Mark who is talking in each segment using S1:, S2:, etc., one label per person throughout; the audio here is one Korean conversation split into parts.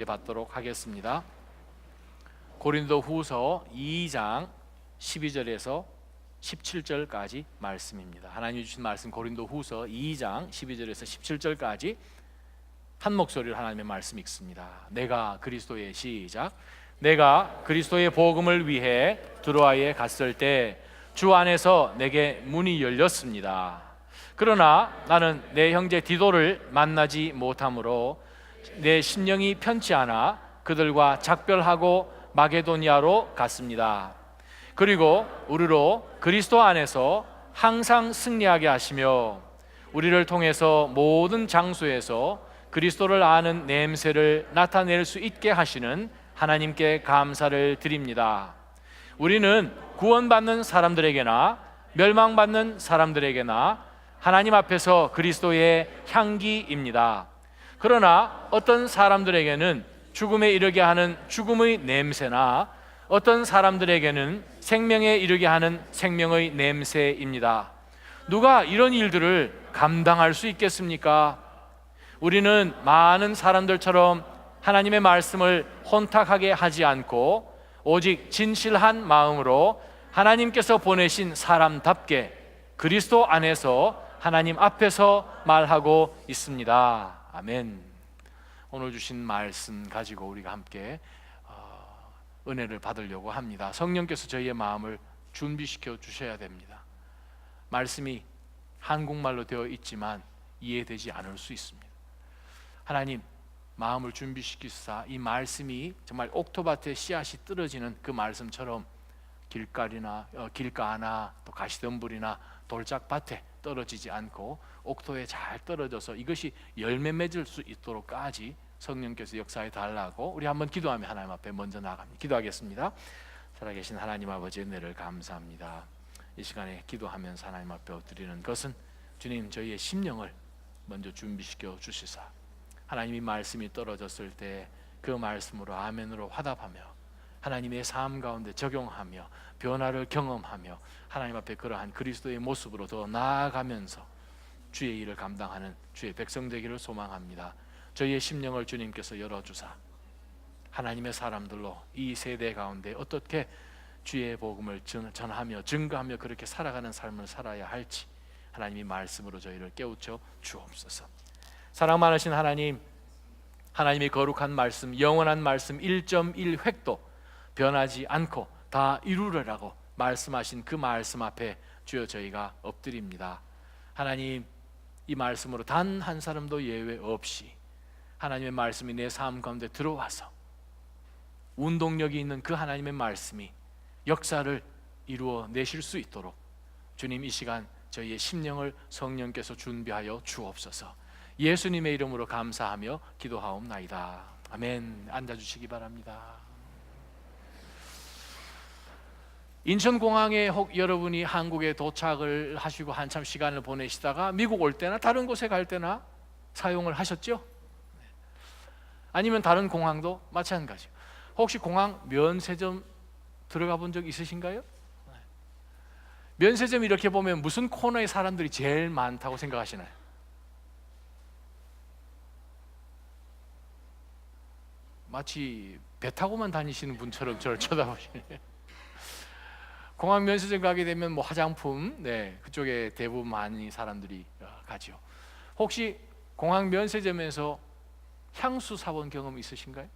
S1: 받도록 하겠습니다. 고린도 후서 2장 12절에서 17절까지 말씀입니다. 하나님 주신 말씀 고린도 후서 2장 12절에서 17절까지 한 목소리로 하나님의 말씀 읽습니다. 내가 그리스도의 시작. 내가 그리스도의 복음을 위해 드로아에 갔을 때 주 안에서 내게 문이 열렸습니다. 그러나 나는 내 형제 디도를 만나지 못하므로 내 심령이 편치 않아 그들과 작별하고 마게도니아로 갔습니다. 그리고 우리로 그리스도 안에서 항상 승리하게 하시며 우리를 통해서 모든 장소에서 그리스도를 아는 냄새를 나타낼 수 있게 하시는 하나님께 감사를 드립니다. 우리는 구원받는 사람들에게나 멸망받는 사람들에게나 하나님 앞에서 그리스도의 향기입니다. 그러나 어떤 사람들에게는 죽음에 이르게 하는 죽음의 냄새나 어떤 사람들에게는 생명에 이르게 하는 생명의 냄새입니다. 누가 이런 일들을 감당할 수 있겠습니까? 우리는 많은 사람들처럼 하나님의 말씀을 혼탁하게 하지 않고 오직 진실한 마음으로 하나님께서 보내신 사람답게 그리스도 안에서 하나님 앞에서 말하고 있습니다. 아멘. 오늘 주신 말씀 가지고 우리가 함께 은혜를 받으려고 합니다. 성령께서 저희의 마음을 준비시켜 주셔야 됩니다. 말씀이 한국말로 되어 있지만 이해되지 않을 수 있습니다. 하나님 마음을 준비시키사 이 말씀이 정말 옥토밭에 씨앗이 떨어지는 그 말씀처럼 길가나 또 가시덤불이나 돌짝밭에 떨어지지 않고 옥토에 잘 떨어져서 이것이 열매 맺을 수 있도록까지 성령께서 역사해 달라고 우리 한번 기도하며 하나님 앞에 먼저 나갑니다. 기도하겠습니다. 살아계신 하나님 아버지의 은혜를 감사합니다. 이 시간에 기도하면서 하나님 앞에 엎드리는 것은 주님 저희의 심령을 먼저 준비시켜 주시사 하나님이 말씀이 떨어졌을 때 그 말씀으로 아멘으로 화답하며 하나님의 삶 가운데 적용하며 변화를 경험하며 하나님 앞에 그러한 그리스도의 모습으로 더 나아가면서 주의 일을 감당하는 주의 백성 되기를 소망합니다. 저희의 심령을 주님께서 열어주사 하나님의 사람들로 이 세대 가운데 어떻게 주의 복음을 전하며 증거하며 그렇게 살아가는 삶을 살아야 할지 하나님이 말씀으로 저희를 깨우쳐 주옵소서. 사랑 많으신 하나님, 하나님의 거룩한 말씀, 영원한 말씀 1.1획도 변하지 않고 다 이루려라고 말씀하신 그 말씀 앞에 주여 저희가 엎드립니다. 하나님 이 말씀으로 단 한 사람도 예외 없이 하나님의 말씀이 내 삶 가운데 들어와서 운동력이 있는 그 하나님의 말씀이 역사를 이루어 내실 수 있도록 주님 이 시간 저희의 심령을 성령께서 준비하여 주옵소서. 예수님의 이름으로 감사하며 기도하옵나이다. 아멘. 앉아주시기 바랍니다. 인천공항에 혹 여러분이 한국에 도착을 하시고 한참 시간을 보내시다가 미국 올 때나 다른 곳에 갈 때나 사용을 하셨죠? 아니면 다른 공항도 마찬가지요. 혹시 공항 면세점 들어가 본 적 있으신가요? 면세점 이렇게 보면 무슨 코너에 사람들이 제일 많다고 생각하시나요? 마치 배 타고만 다니시는 분처럼 저를 쳐다보시네요. 공항 면세점 가게 되면 뭐 화장품, 그쪽에 대부분 많이 사람들이 가죠. 혹시 공항 면세점에서 향수 사본 경험 있으신가요?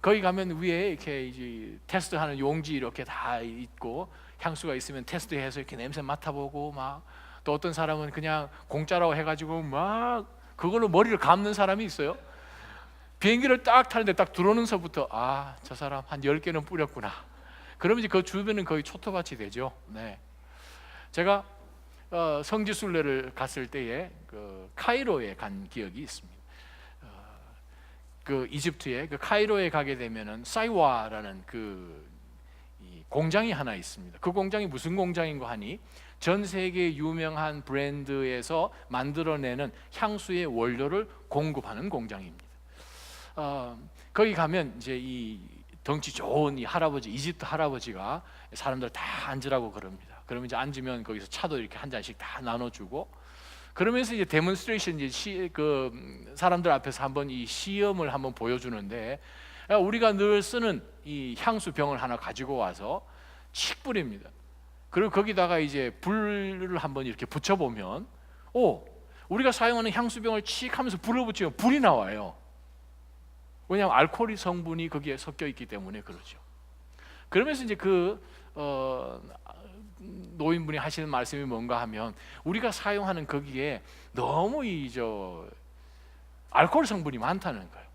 S1: 거기 가면 위에 이렇게 이제 테스트하는 용지 이렇게 다 있고 향수가 있으면 테스트해서 이렇게 냄새 맡아보고 막 또 어떤 사람은 그냥 공짜라고 해가지고 막 그걸로 머리를 감는 사람이 있어요. 비행기를 딱 타는데 딱 들어오면서부터 저 사람 한 10개는 뿌렸구나. 그러면 이제 그 주변은 거의 초토밭이 되죠. 제가 성지순례를 갔을 때에 그 카이로에 간 기억이 있습니다. 그 이집트의 그 카이로에 가게 되면은 사이와라는 이 공장이 하나 있습니다. 그 공장이 무슨 공장인가 하니 전 세계 유명한 브랜드에서 만들어내는 향수의 원료를 공급하는 공장입니다. 거기 가면 이제 이 덩치 좋은 이 할아버지, 이집트 할아버지가 사람들 다 앉으라고 그럽니다. 그러면 이제 앉으면 거기서 차도 이렇게 한 잔씩 다 나눠주고 그러면서 이제 데몬스트레이션, 이제 사람들 앞에서 한번 이 시험을 한번 보여주는데, 우리가 늘 쓰는 이 향수 병을 하나 가지고 와서 칙 뿌립니다. 그리고 거기다가 이제 불을 한번 이렇게 붙여보면, 우리가 사용하는 향수병을 칙 하면서 불을 붙이면 불이 나와요. 왜냐하면 알코올 성분이 거기에 섞여 있기 때문에 그렇죠. 그러면서 이제 노인분이 하시는 말씀이 뭔가 하면, 우리가 사용하는 거기에 너무 알코올 성분이 많다는 거예요.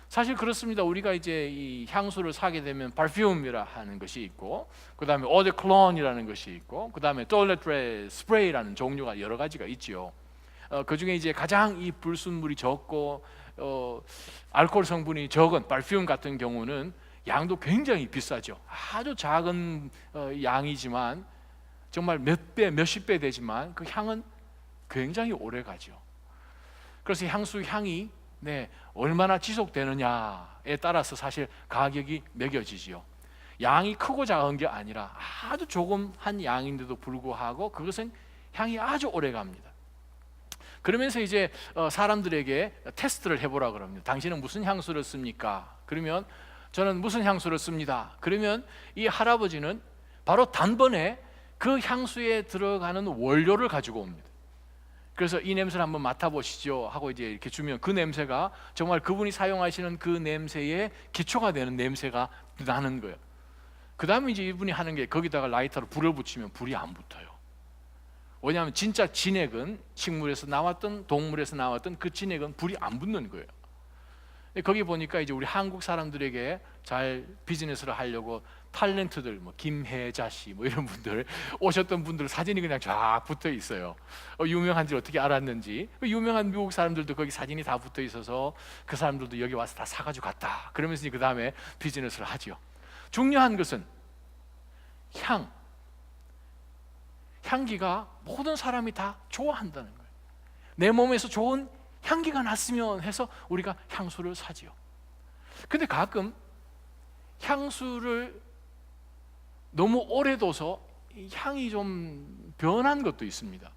S1: 사실 그렇습니다. 우리가 이제 이 향수를 사게 되면 퍼퓸이라 하는 것이 있고, 그 다음에 오데 클론이라는 것이 있고, 그 다음에 토일렛 스프레이라는 종류가 여러 가지가 있지요. 그 중에 이제 가장 이 불순물이 적고 알코올 성분이 적은 퍼퓸 같은 경우는 양도 굉장히 비싸죠. 아주 작은 양이지만 정말 몇 배, 몇십 배 되지만 그 향은 굉장히 오래 가죠. 그래서 향수 향이 얼마나 지속되느냐에 따라서 사실 가격이 매겨지지요. 양이 크고 작은 게 아니라 아주 조금한 양인데도 불구하고 그것은 향이 아주 오래 갑니다. 그러면서 이제 사람들에게 테스트를 해보라 그럽니다. 당신은 무슨 향수를 씁니까? 그러면 저는 무슨 향수를 씁니다. 그러면 이 할아버지는 바로 단번에 그 향수에 들어가는 원료를 가지고 옵니다. 그래서 이 냄새를 한번 맡아보시죠 하고 이제 이렇게 주면 그 냄새가 정말 그분이 사용하시는 그 냄새의 기초가 되는 냄새가 나는 거예요. 그 다음에 이제 이분이 하는 게, 거기다가 라이터로 불을 붙이면 불이 안 붙어요. 왜냐하면 진짜 진액은 식물에서 나왔던 동물에서 나왔던 그 진액은 불이 안 붙는 거예요. 거기 보니까 이제 우리 한국 사람들에게 잘 비즈니스를 하려고 탤런트들, 뭐 김혜자 씨, 뭐 이런 분들 오셨던 분들 사진이 그냥 쫙 붙어 있어요. 유명한지 어떻게 알았는지. 유명한 미국 사람들도 거기 사진이 다 붙어 있어서 그 사람들도 여기 와서 다 사가지고 갔다. 그러면서 그 다음에 비즈니스를 하죠. 중요한 것은 향기가 모든 사람이 다 좋아한다는 거예요. 내 몸에서 좋은 향기가 났으면 해서 우리가 향수를 사지요. 근데 가끔 향수를 너무 오래 둬서 향이 좀 변한 것도 있습니다.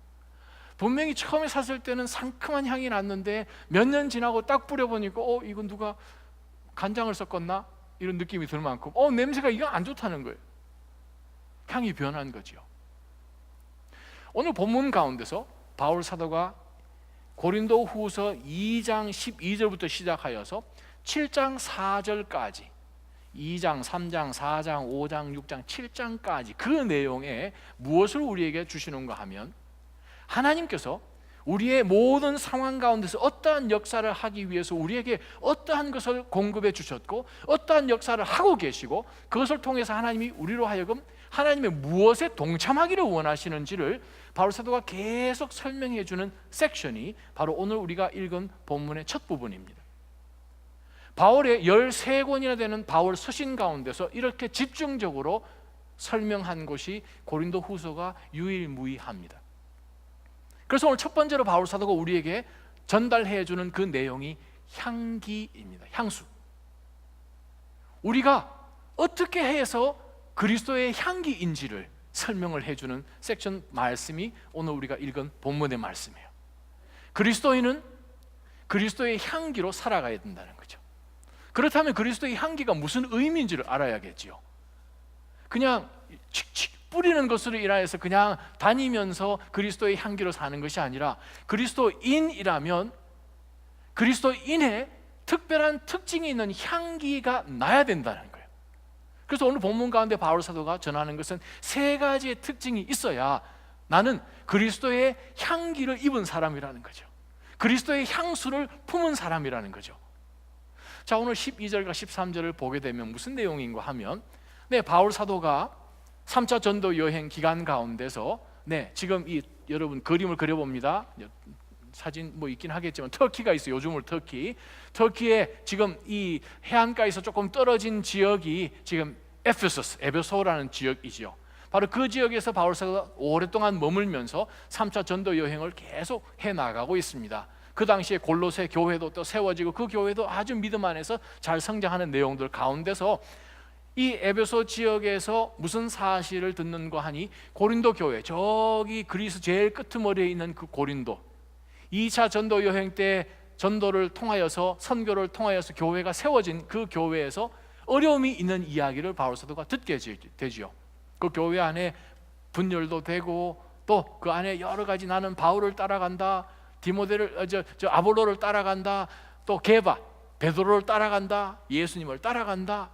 S1: 분명히 처음에 샀을 때는 상큼한 향이 났는데 몇 년 지나고 딱 뿌려보니까 이건 누가 간장을 섞었나? 이런 느낌이 들 만큼 냄새가 이거 안 좋다는 거예요. 향이 변한 거죠. 오늘 본문 가운데서 바울 사도가 고린도 후서 2장 12절부터 시작하여서 7장 4절까지 2장, 3장, 4장, 5장, 6장, 7장까지 그 내용에 무엇을 우리에게 주시는가 하면, 하나님께서 우리의 모든 상황 가운데서 어떠한 역사를 하기 위해서 우리에게 어떠한 것을 공급해 주셨고 어떠한 역사를 하고 계시고, 그것을 통해서 하나님이 우리로 하여금 하나님의 무엇에 동참하기를 원하시는지를 바울 사도가 계속 설명해 주는 섹션이 바로 오늘 우리가 읽은 본문의 첫 부분입니다. 바울의 13권이나 되는 바울 서신 가운데서 이렇게 집중적으로 설명한 것이 고린도 후서가 유일무이합니다. 그래서 오늘 첫 번째로 바울 사도가 우리에게 전달해 주는 그 내용이 향기입니다. 향수. 우리가 어떻게 해서 그리스도의 향기인지를 설명을 해주는 섹션 말씀이 오늘 우리가 읽은 본문의 말씀이에요. 그리스도인은 그리스도의 향기로 살아가야 된다는 거죠. 그렇다면 그리스도의 향기가 무슨 의미인지를 알아야겠지요. 그냥 칙칙 뿌리는 것으로 인하여서 그냥 다니면서 그리스도의 향기로 사는 것이 아니라, 그리스도인이라면 그리스도인의 특별한 특징이 있는 향기가 나야 된다는 거예요. 그래서 오늘 본문 가운데 바울 사도가 전하는 것은 세 가지의 특징이 있어야 나는 그리스도의 향기를 입은 사람이라는 거죠. 그리스도의 향수를 품은 사람이라는 거죠. 자, 오늘 12절과 13절을 보게 되면 무슨 내용인가 하면, 바울 사도가 3차 전도 여행 기간 가운데서 지금 여러분 그림을 그려봅니다. 사진 있긴 하겠지만 터키가 있어요. 요즘은 터키에 지금 이 해안가에서 조금 떨어진 지역이 지금 에베소라는 지역이지요. 바로 그 지역에서 바울 사도가 오랫동안 머물면서 3차 전도 여행을 계속 해나가고 있습니다. 그 당시에 골로새 교회도 또 세워지고 그 교회도 아주 믿음 안에서 잘 성장하는 내용들 가운데서 이 에베소 지역에서 무슨 사실을 듣는가 하니, 고린도 교회, 저기 그리스 제일 끄트머리에 있는 그 고린도, 2차 전도 여행 때 전도를 통하여서, 선교를 통하여서 교회가 세워진 그 교회에서 어려움이 있는 이야기를 바울 사도가 듣게 되지요. 그 교회 안에 분열도 되고 또 그 안에 여러 가지, 나는 바울을 따라간다, 디모데를 아볼로를 따라간다, 또 게바 베드로를 따라간다, 예수님을 따라간다,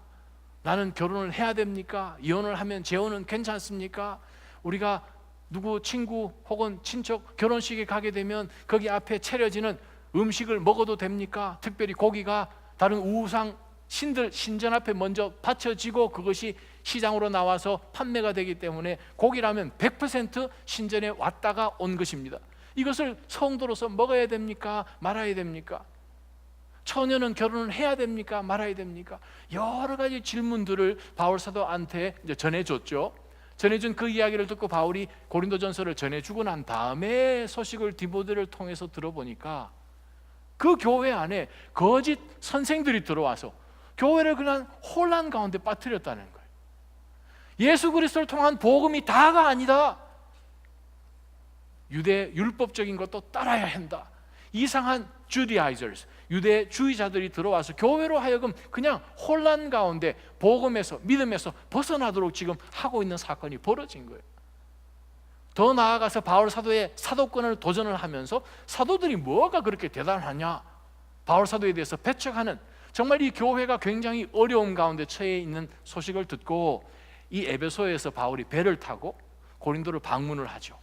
S1: 나는 결혼을 해야 됩니까? 이혼을 하면 재혼은 괜찮습니까? 우리가 누구 친구 혹은 친척 결혼식에 가게 되면 거기 앞에 차려지는 음식을 먹어도 됩니까? 특별히 고기가 다른 우상 신들 신전 앞에 먼저 바쳐지고 그것이 시장으로 나와서 판매가 되기 때문에 고기라면 100% 신전에 왔다가 온 것입니다. 이것을 성도로서 먹어야 됩니까? 말아야 됩니까? 처녀는 결혼을 해야 됩니까? 말아야 됩니까? 여러 가지 질문들을 바울 사도한테 이제 전해줬죠. 전해준 그 이야기를 듣고 바울이 고린도전서를 전해주고 난 다음에 소식을 디모데를 통해서 들어보니까 그 교회 안에 거짓 선생들이 들어와서 교회를 그냥 혼란 가운데 빠뜨렸다는 거예요. 예수 그리스도를 통한 복음이 다가 아니다. 유대 율법적인 것도 따라야 한다. 이상한 주디아이저스, 유대주의자들이 들어와서 교회로 하여금 그냥 혼란 가운데 복음에서, 믿음에서 벗어나도록 지금 하고 있는 사건이 벌어진 거예요. 더 나아가서 바울 사도의 사도권을 도전을 하면서 사도들이 뭐가 그렇게 대단하냐, 바울 사도에 대해서 배척하는, 정말 이 교회가 굉장히 어려움 가운데 처해 있는 소식을 듣고 이 에베소에서 바울이 배를 타고 고린도를 방문을 하죠.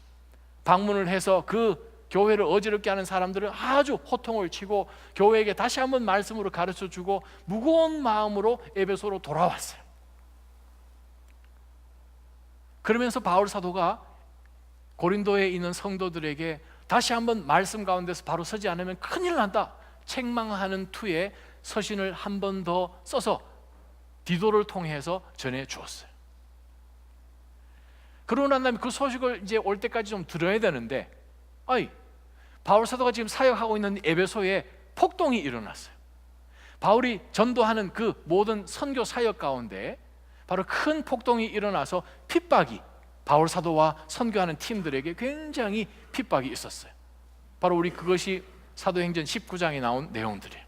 S1: 방문을 해서 그 교회를 어지럽게 하는 사람들은 아주 호통을 치고 교회에게 다시 한번 말씀으로 가르쳐주고 무거운 마음으로 에베소로 돌아왔어요. 그러면서 바울 사도가 고린도에 있는 성도들에게 다시 한번 말씀 가운데서 바로 서지 않으면 큰일 난다, 책망하는 투에 서신을 한 번 더 써서 디도를 통해서 전해 주었어요. 그러고 난 다음에 그 소식을 이제 올 때까지 좀 들어야 되는데, 바울 사도가 지금 사역하고 있는 에베소에 폭동이 일어났어요. 바울이 전도하는 그 모든 선교 사역 가운데 바로 큰 폭동이 일어나서 핍박이, 바울 사도와 선교하는 팀들에게 굉장히 핍박이 있었어요. 바로 우리 그것이 사도행전 19장에 나온 내용들이에요.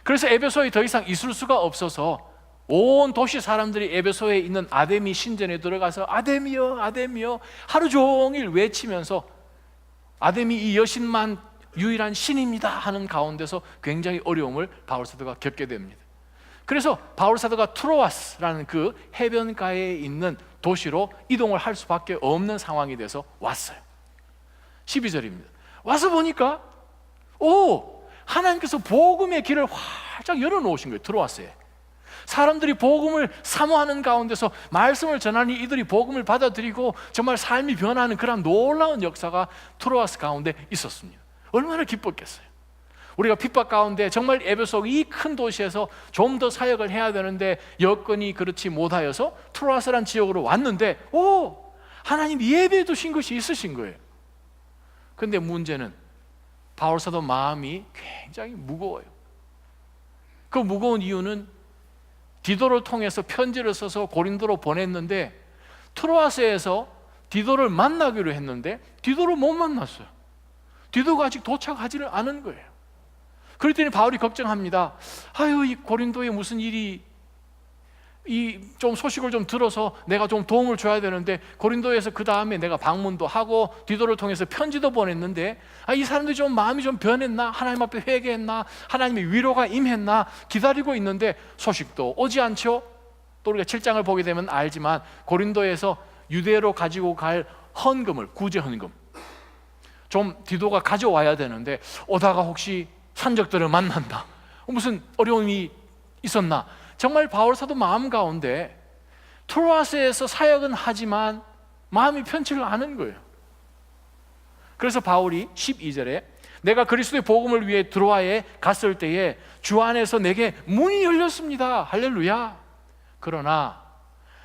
S1: 그래서 에베소에 더 이상 있을 수가 없어서 온 도시 사람들이 에베소에 있는 아데미 신전에 들어가서 아데미여 아데미여 하루 종일 외치면서 아데미 이 여신만 유일한 신입니다 하는 가운데서 굉장히 어려움을 바울 사도가 겪게 됩니다. 그래서 바울 사도가 트로아스라는 그 해변가에 있는 도시로 이동을 할 수밖에 없는 상황이 돼서 왔어요. 12절입니다. 와서 보니까 하나님께서 복음의 길을 활짝 열어놓으신 거예요. 트로아스에 사람들이 복음을 사모하는 가운데서 말씀을 전하니 이들이 복음을 받아들이고 정말 삶이 변하는 그런 놀라운 역사가 트로아스 가운데 있었습니다. 얼마나 기뻤겠어요. 우리가 핍박 가운데 정말 에베소 이 큰 도시에서 좀 더 사역을 해야 되는데 여건이 그렇지 못하여서 트로아스란 지역으로 왔는데 하나님 예배해 두신 것이 있으신 거예요. 그런데 문제는 바울 사도 마음이 굉장히 무거워요. 그 무거운 이유는 디도를 통해서 편지를 써서 고린도로 보냈는데 트로아스에서 디도를 만나기로 했는데 디도를 못 만났어요. 디도가 아직 도착하지를 않은 거예요. 그랬더니 바울이 걱정합니다. 이 고린도에 무슨 일이, 좀 소식을 좀 들어서 내가 좀 도움을 줘야 되는데 고린도에서 그 다음에 내가 방문도 하고 디도를 통해서 편지도 보냈는데 이 사람들이 좀 마음이 좀 변했나, 하나님 앞에 회개했나, 하나님의 위로가 임했나 기다리고 있는데 소식도 오지 않죠. 또 우리가 7장을 보게 되면 알지만 고린도에서 유대로 가지고 갈 헌금을, 구제 헌금 좀 디도가 가져와야 되는데 오다가 혹시 산적들을 만난다, 무슨 어려움이 있었나, 정말 바울 사도 마음 가운데 트로아스에서 사역은 하지만 마음이 편치를 않은 거예요. 그래서 바울이 12절에 내가 그리스도의 복음을 위해 드로아에 갔을 때에 주 안에서 내게 문이 열렸습니다. 할렐루야. 그러나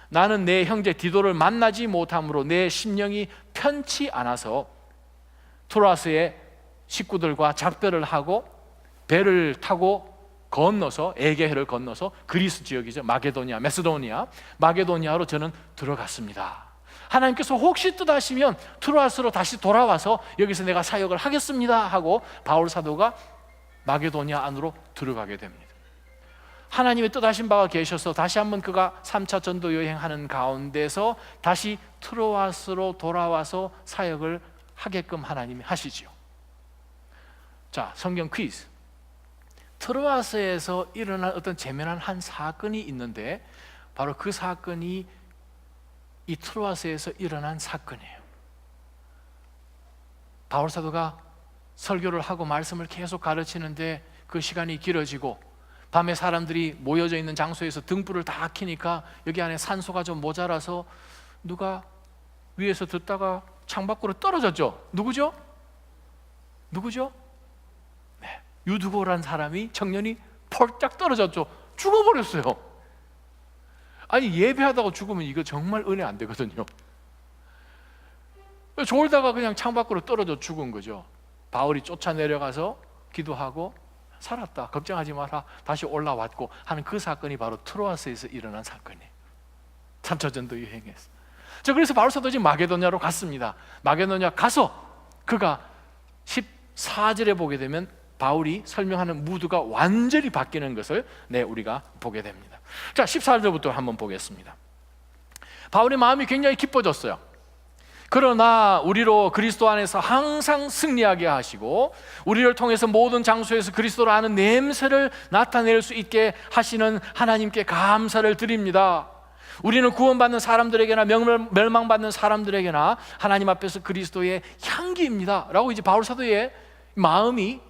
S1: 나는 내 형제 디도를 만나지 못함으로 내 심령이 편치 않아서 트로아스의 식구들과 작별을 하고 배를 타고 건너서 에게해를 건너서 그리스 지역이죠. 마게도니아로 저는 들어갔습니다. 하나님께서 혹시 뜻하시면 트로아스로 다시 돌아와서 여기서 내가 사역을 하겠습니다 하고 바울 사도가 마게도냐 안으로 들어가게 됩니다. 하나님의 뜻하신 바가 계셔서 다시 한번 그가 3차 전도 여행하는 가운데서 다시 트로아스로 돌아와서 사역을 하게끔 하나님이 하시지요. 자, 성경 퀴즈. 트로아스에서 일어난 어떤 재미난 한 사건이 있는데 바로 그 사건이 이 트로아스에서 일어난 사건이에요. 바울 사도가 설교를 하고 말씀을 계속 가르치는데 그 시간이 길어지고 밤에 사람들이 모여져 있는 장소에서 등불을 다 켜니까 여기 안에 산소가 좀 모자라서 누가 위에서 듣다가 창밖으로 떨어졌죠. 누구죠? 네, 유두고라는 사람이, 청년이 펄짝 떨어졌죠. 죽어버렸어요. 아니, 예배하다가 죽으면 이거 정말 은혜 안 되거든요. 졸다가 그냥 창밖으로 떨어져 죽은 거죠. 바울이 쫓아내려가서 기도하고 살았다, 걱정하지 마라, 다시 올라왔고 하는 그 사건이 바로 트로아스에서 일어난 사건이에요. 3차 전도 여행에서. 자, 그래서 바울 사도 지금 마게도냐로 갔습니다. 마게도냐 가서 그가 14절에 보게 되면 바울이 설명하는 무드가 완전히 바뀌는 것을 우리가 보게 됩니다. 자, 14절부터 한번 보겠습니다. 바울의 마음이 굉장히 기뻐졌어요. 그러나 우리로 그리스도 안에서 항상 승리하게 하시고 우리를 통해서 모든 장소에서 그리스도를 아는 냄새를 나타낼 수 있게 하시는 하나님께 감사를 드립니다. 우리는 구원받는 사람들에게나 멸망받는 사람들에게나 하나님 앞에서 그리스도의 향기입니다 라고 이제 바울 사도의 마음이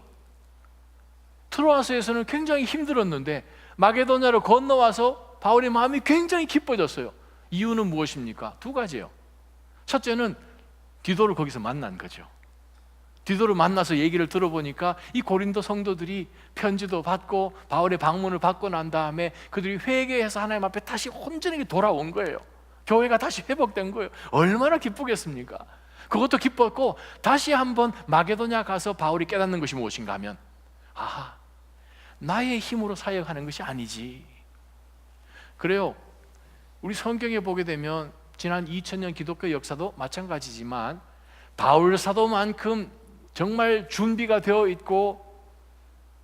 S1: 트로아스에서는 굉장히 힘들었는데 마게도냐로 건너와서 바울의 마음이 굉장히 기뻐졌어요. 이유는 무엇입니까? 두 가지예요. 첫째는 디도를 거기서 만난 거죠. 디도를 만나서 얘기를 들어보니까 이 고린도 성도들이 편지도 받고 바울의 방문을 받고 난 다음에 그들이 회개해서 하나님 앞에 다시 온전히 돌아온 거예요. 교회가 다시 회복된 거예요. 얼마나 기쁘겠습니까? 그것도 기뻤고 다시 한번 마게도냐 가서 바울이 깨닫는 것이 무엇인가 하면, 아하, 나의 힘으로 사역하는 것이 아니지. 그래요. 우리 성경에 보게 되면 지난 2000년 기독교 역사도 마찬가지지만 바울 사도만큼 정말 준비가 되어 있고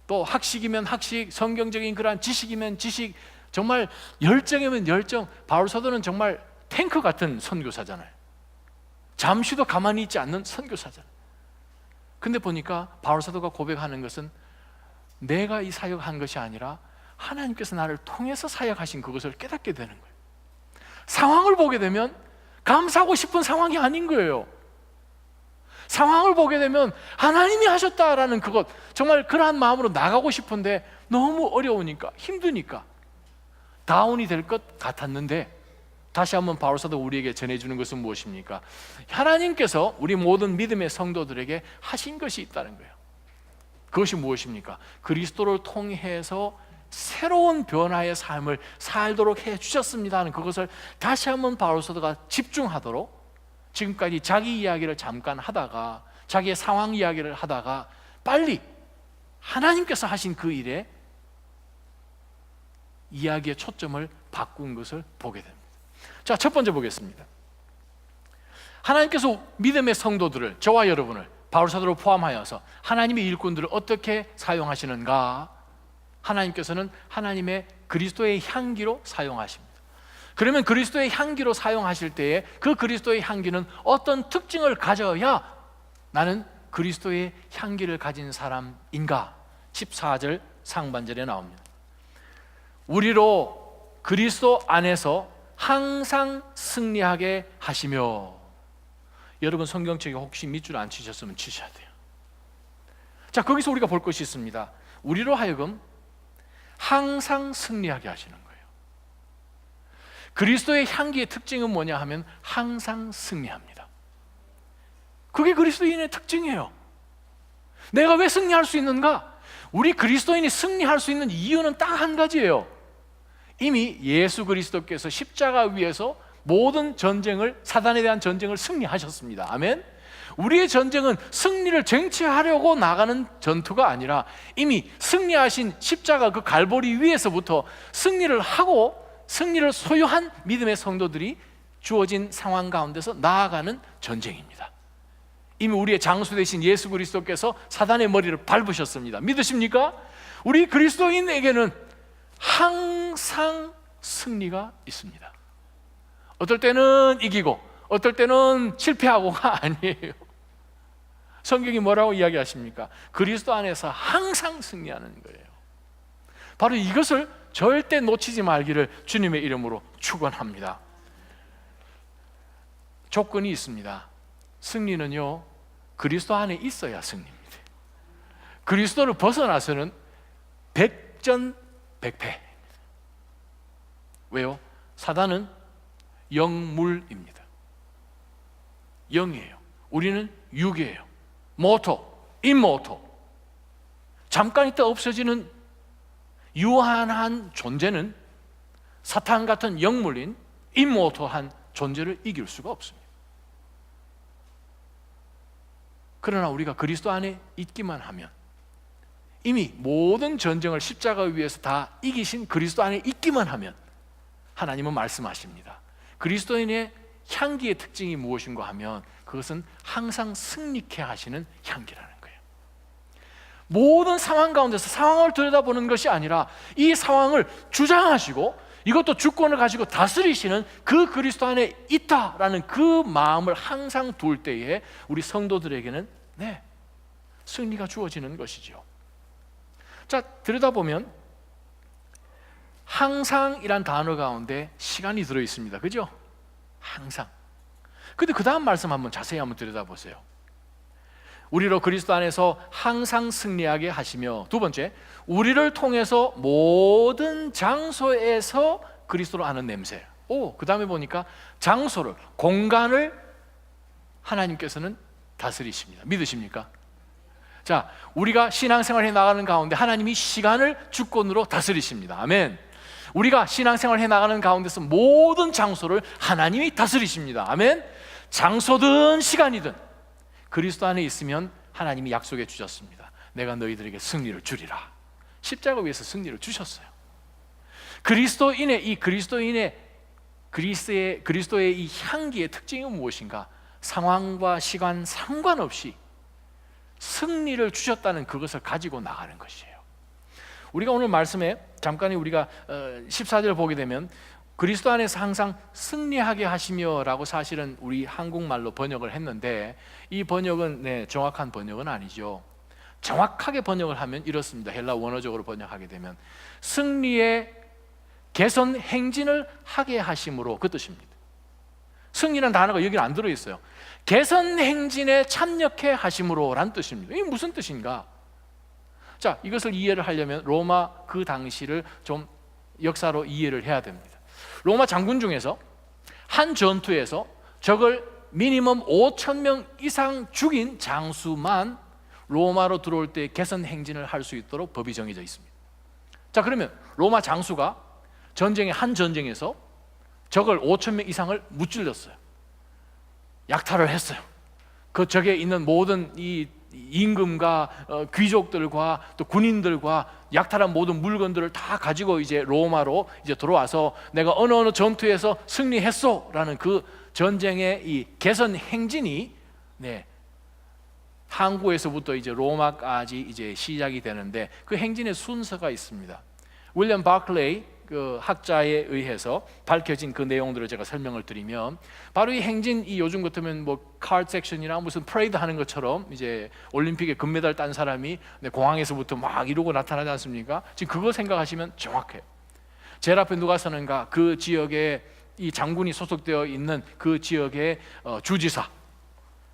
S1: 또 학식이면 학식, 성경적인 그러한 지식이면 지식, 정말 열정이면 열정, 바울 사도는 정말 탱크 같은 선교사잖아요. 잠시도 가만히 있지 않는 선교사잖아요. 근데 보니까 바울 사도가 고백하는 것은 내가 이 사역한 것이 아니라 하나님께서 나를 통해서 사역하신 그것을 깨닫게 되는 거예요. 상황을 보게 되면 감사하고 싶은 상황이 아닌 거예요. 상황을 보게 되면 하나님이 하셨다라는 그것, 정말 그러한 마음으로 나가고 싶은데 너무 어려우니까, 힘드니까 다운이 될 것 같았는데 다시 한번 바울 사도 우리에게 전해주는 것은 무엇입니까? 하나님께서 우리 모든 믿음의 성도들에게 하신 것이 있다는 거예요. 그것이 무엇입니까? 그리스도를 통해서 새로운 변화의 삶을 살도록 해주셨습니다 하는 그것을 다시 한번 바울 사도가 집중하도록, 지금까지 자기 이야기를 잠깐 하다가 자기의 상황 이야기를 하다가 빨리 하나님께서 하신 그 일에 이야기의 초점을 바꾼 것을 보게 됩니다. 자, 첫 번째 보겠습니다. 하나님께서 믿음의 성도들을, 저와 여러분을, 바울 사도를 포함하여서 하나님의 일꾼들을 어떻게 사용하시는가? 하나님께서는 하나님의 그리스도의 향기로 사용하십니다. 그러면 그리스도의 향기로 사용하실 때에 그 그리스도의 향기는 어떤 특징을 가져야 나는 그리스도의 향기를 가진 사람인가? 14절 상반절에 나옵니다. 우리로 그리스도 안에서 항상 승리하게 하시며. 여러분 성경책에 혹시 밑줄 안 치셨으면 치셔야 돼요. 자, 거기서 우리가 볼 것이 있습니다. 우리로 하여금 항상 승리하게 하시는 거예요. 그리스도의 향기의 특징은 뭐냐 하면 항상 승리합니다. 그게 그리스도인의 특징이에요. 내가 왜 승리할 수 있는가? 우리 그리스도인이 승리할 수 있는 이유는 딱 한 가지예요. 이미 예수 그리스도께서 십자가 위에서 모든 전쟁을, 사단에 대한 전쟁을 승리하셨습니다. 아멘. 우리의 전쟁은 승리를 쟁취하려고 나가는 전투가 아니라 이미 승리하신 십자가 그 갈보리 위에서부터 승리를 하고 승리를 소유한 믿음의 성도들이 주어진 상황 가운데서 나아가는 전쟁입니다. 이미 우리의 장수 되신 예수 그리스도께서 사단의 머리를 밟으셨습니다. 믿으십니까? 우리 그리스도인에게는 항상 승리가 있습니다. 어떨 때는 이기고 어떨 때는 실패하고가 아니에요. 성경이 뭐라고 이야기하십니까? 그리스도 안에서 항상 승리하는 거예요. 바로 이것을 절대 놓치지 말기를 주님의 이름으로 축원합니다. 조건이 있습니다. 승리는요, 그리스도 안에 있어야 승리입니다. 그리스도를 벗어나서는 백전백패입니다. 왜요? 사단은 영물입니다. 영이에요. 우리는 육이에요. 모토, 임모토. 잠깐 있다 없어지는 유한한 존재는 사탄 같은 영물인 임모토한 존재를 이길 수가 없습니다. 그러나 우리가 그리스도 안에 있기만 하면, 이미 모든 전쟁을 십자가 위에서 다 이기신 그리스도 안에 있기만 하면 하나님은 말씀하십니다. 그리스도인의 향기의 특징이 무엇인가 하면 그것은 항상 승리케 하시는 향기라는 거예요. 모든 상황 가운데서 상황을 들여다보는 것이 아니라 이 상황을 주장하시고 이것도 주권을 가지고 다스리시는 그 그리스도 안에 있다라는 그 마음을 항상 둘 때에 우리 성도들에게는 승리가 주어지는 것이죠. 자, 들여다보면 항상이란 단어 가운데 시간이 들어있습니다. 그죠? 항상. 근데 그 다음 말씀 한번 자세히 한번 들여다보세요. 우리로 그리스도 안에서 항상 승리하게 하시며, 두 번째, 우리를 통해서 모든 장소에서 그리스도를 아는 냄새. 그 다음에 보니까 장소를, 공간을 하나님께서는 다스리십니다. 믿으십니까? 자, 우리가 신앙생활 해 나가는 가운데 하나님이 시간을 주권으로 다스리십니다. 아멘. 우리가 신앙생활 해 나가는 가운데서 모든 장소를 하나님이 다스리십니다. 아멘. 장소든 시간이든 그리스도 안에 있으면 하나님이 약속해 주셨습니다. 내가 너희들에게 승리를 주리라. 십자가 위에서 승리를 주셨어요. 그리스도의 이 향기의 특징이 무엇인가? 상황과 시간 상관없이 승리를 주셨다는 그것을 가지고 나가는 것이에요. 우리가 오늘 말씀에 잠깐 우리가 14절 보게 되면 그리스도 안에서 항상 승리하게 하시며 라고 사실은 우리 한국말로 번역을 했는데, 이 번역은 정확한 번역은 아니죠. 정확하게 번역을 하면 이렇습니다. 헬라 원어적으로 번역하게 되면 승리의 개선 행진을 하게 하심으로, 그 뜻입니다. 승리라는 단어가 여기는 안 들어있어요. 개선 행진에 참여케 하심으로 라는 뜻입니다. 이게 무슨 뜻인가? 자, 이것을 이해를 하려면 로마 그 당시를 좀 역사로 이해를 해야 됩니다. 로마 장군 중에서 한 전투에서 적을 미니멈 5,000명 이상 죽인 장수만 로마로 들어올 때 개선 행진을 할 수 있도록 법이 정해져 있습니다. 자, 그러면 로마 장수가 한 전쟁에서 적을 5,000명 이상을 무찔렀어요. 약탈을 했어요. 그 적에 있는 모든 이 임금과 귀족들과 또 군인들과 약탈한 모든 물건들을 다 가지고 이제 로마로 이제 들어와서 내가 어느 전투에서 승리했소라는 그 전쟁의 이 개선 행진이 항구에서부터 이제 로마까지 이제 시작이 되는데, 그 행진의 순서가 있습니다. 윌리엄 바클레이 그 학자에 의해서 밝혀진 그 내용들을 제가 설명을 드리면, 바로 이 행진, 이 요즘 같으면 뭐 카드 섹션이나 무슨 프레이드 하는 것처럼 이제 올림픽에 금메달 딴 사람이 공항에서부터 막 이러고 나타나지 않습니까? 지금 그거 생각하시면 정확해요. 제일 앞에 누가 서는가? 그 지역에 이 장군이 소속되어 있는 그 지역의 주지사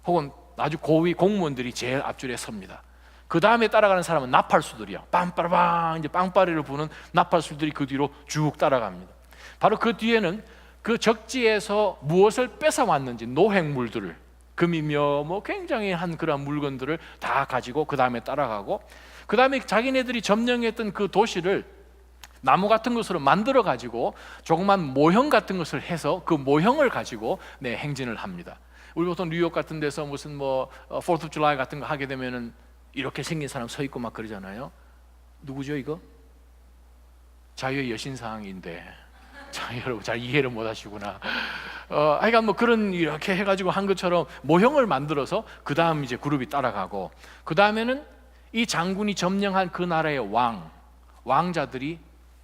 S1: 혹은 아주 고위 공무원들이 제일 앞줄에 섭니다. 그 다음에 따라가는 사람은 나팔수들이야. 빰빠라방, 이제 빵빠리를 부는 나팔수들이 그 뒤로 쭉 따라갑니다. 바로 그 뒤에는 그 적지에서 무엇을 뺏어왔는지 노획물들을, 금이며 뭐 굉장히 한 그런 물건들을 다 가지고 그 다음에 따라가고, 그 다음에 자기네들이 점령했던 그 도시를 나무 같은 것으로 만들어 가지고 조그만 모형 같은 것을 해서 그 모형을 가지고 행진을 합니다. 우리 보통 뉴욕 같은 데서 무슨 뭐 4th of July 같은 거 하게 되면은 이렇게 생긴 사람 서 있고 막 그러잖아요. 누구죠 이거? 자유의 여신상인데, 자, 여러분 잘 이해를 못 하시구나. 하여간 뭐 그런 이렇게 해가지고 한 것처럼 모형을 만들어서 그 다음 이제 그룹이 따라가고, 그 다음에는 이 장군이 점령한 그 나라의 왕자들이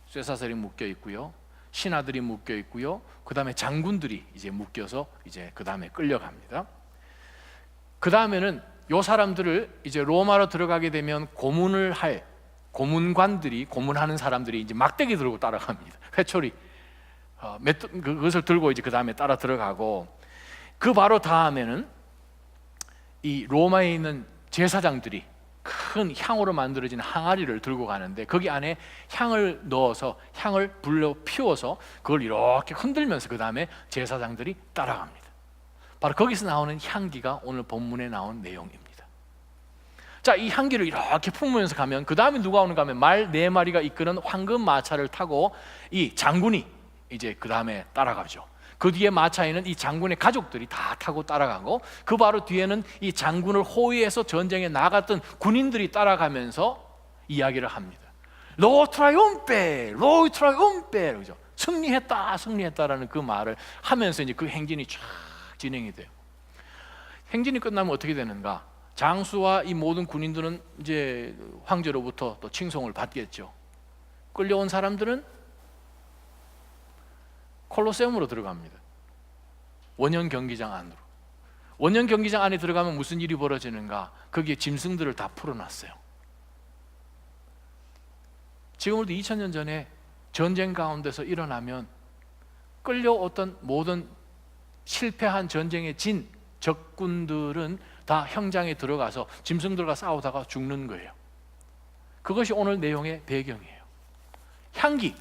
S1: 쇠사슬이 묶여 있고요, 신하들이 묶여 있고요, 그 다음에 장군들이 이제 묶여서 이제 그 다음에 끌려갑니다. 그 다음에는 요 사람들을 이제 로마로 들어가게 되면 고문관들이, 고문하는 사람들이 이제 막대기 들고 따라갑니다. 회초리, 그것을 들고 이제 그 다음에 따라 들어가고, 그 바로 다음에는 이 로마에 있는 제사장들이 큰 향으로 만들어진 항아리를 들고 가는데, 거기 안에 향을 넣어서 향을 불러 피워서 그걸 이렇게 흔들면서 그 다음에 제사장들이 따라갑니다. 바로 거기서 나오는 향기가 오늘 본문에 나온 내용입니다. 자, 이 향기를 이렇게 품으면서 가면 그 다음에 누가 오는가 하면 말 4마리가 이끄는 황금 마차를 타고 이 장군이 이제 그 다음에 따라가죠. 그 뒤에 마차에는 이 장군의 가족들이 다 타고 따라가고, 그 바로 뒤에는 이 장군을 호위해서 전쟁에 나갔던 군인들이 따라가면서 이야기를 합니다. 로 트라이옴페, 로 트라이옴페, 그죠? 승리했다, 승리했다라는 그 말을 하면서 이제 그 행진이 쫙 진행이 돼요. 행진이 끝나면 어떻게 되는가? 장수와 이 모든 군인들은 이제 황제로부터 또 칭송을 받겠죠. 끌려온 사람들은 콜로세움으로 들어갑니다. 원형 경기장 안으로. 원형 경기장 안에 들어가면 무슨 일이 벌어지는가? 거기에 짐승들을 다 풀어놨어요. 지금으로부터 2000년 전에 전쟁 가운데서 일어나면 끌려오던 모든 실패한 전쟁에 진 적군들은 다 현장에 들어가서 짐승들과 싸우다가 죽는 거예요. 그것이 오늘 내용의 배경이에요. 향기.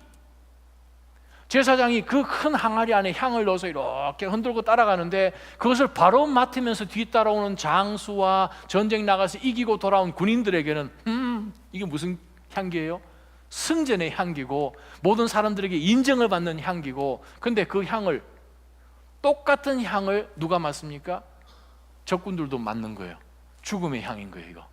S1: 제사장이 그 큰 항아리 안에 향을 넣어서 이렇게 흔들고 따라가는데, 그것을 바로 맡으면서 뒤따라오는 장수와 전쟁 나가서 이기고 돌아온 군인들에게는 이게 무슨 향기예요? 승전의 향기고, 모든 사람들에게 인정을 받는 향기고, 근데 그 향을, 똑같은 향을 누가 맡습니까? 적군들도 맡는 거예요. 죽음의 향인 거예요. 이거,